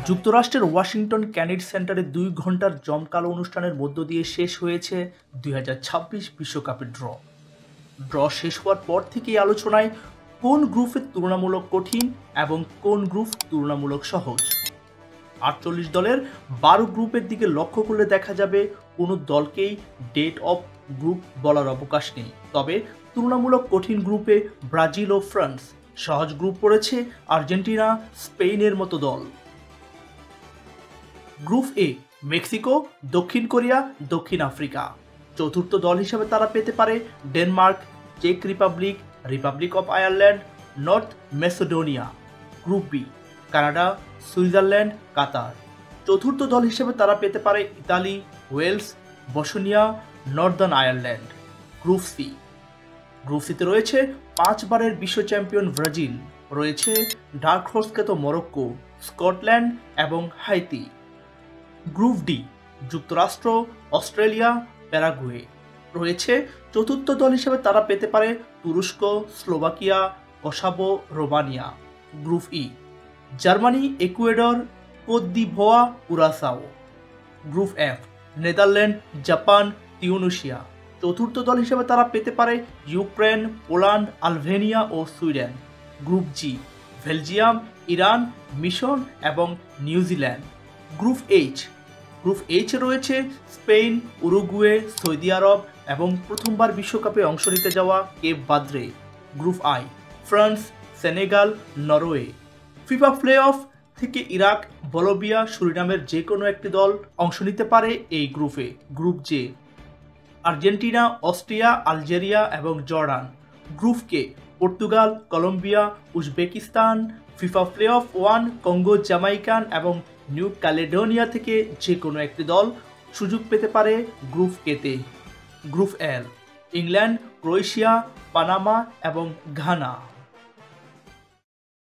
যুক্তরাষ্ট্রের Washington Kennedy সেন্টারে ২ ঘণ্টার জমকালো অনুষ্ঠানের মধ্য দিয়ে শেষ হয়েছে ২০২৬ বিশ্বকাপের ড্র শেষ হওয়ার পর থেকেই আলোচনায় কোন গ্রুপে তুলনামূলক কঠিন এবং কোন গ্রুপ তুলনামূলক সহজ। ৪৮ দলের ১২ গ্রুপের দিকে লক্ষ্য করলে দেখা যাবে কোনো দলকেই ডেট অফ গ্রুপ বলার অবকাশ নেই। তবে তুলনামূলক কঠিন গ্রুপে ব্রাজিল ও ফ্রান্স, সহজ গ্রুপ পড়েছে আর্জেন্টিনা, স্পেনের মতো দল। গ্রুপ এ মেক্সিকো, দক্ষিণ কোরিয়া, দক্ষিণ আফ্রিকা। চতুর্থ দল হিসেবে তারা পেতে পারে ডেনমার্ক, চেক Republic, Republic of Ireland, North Macedonia. Group B Canada, Switzerland, Qatar. চতুর্থ দল হিসেবে তারা পেতে পারে Italy, Wales, Bosnia, Northern Ireland. Group সিতে রয়েছে 5 বারের বিশ্ব চ্যাম্পিয়ন ব্রাজিল, রয়েছে ডার্ক হর্স খ্যাত মরক্কো, স্কটল্যান্ড এবং হাইতি। গ্রুপ ডি যুক্তরাষ্ট্র, অস্ট্রেলিয়া, প্যারাগুয়ে। রয়েছে চতুর্থ দল হিসেবে তারা পেতে পারে তুরস্ক, Slovakia, Kosovo, Romania. Group E Germany, Ecuador, Cote d'Ivoire, Curacao. Group F Netherland, Japan, Tunisia. চতুর্থ দল হিসেবে তারা পেতে পারে ইউক্রেন, পোল্যান্ড, আলবেনিয়া ও Sweden. Group G Belgium, Iran, মিশর এবং নিউজিল্যান্ড। গ্রুপ এইচ রয়েছে স্পেন, উরুগুয়ে, সৌদি আরব এবং প্রথমবার বিশ্বকাপে অংশ নিতে যাওয়া Cape Verde. Group I France, Senegal, Norway. FIFA playoff থেকে ইরাক, বলিভিয়া, সুরিনামের যে কোনো একটি দল অংশ নিতে পারে এই গ্রুপে। Group J Argentina, Austria, Algeria এবং Jordan. Group K Portugal, Colombia, Uzbekistan. FIFA playoff 1 Congo, Jamaican এবং নিউ ক্যালেডোনিয়া থেকে যে কোনো একটি দল সুযোগ পেতে পারে গ্রুপ কেতে। গ্রুপ এল ইংল্যান্ড, ক্রোয়েশিয়া, পানামা এবং ঘানা।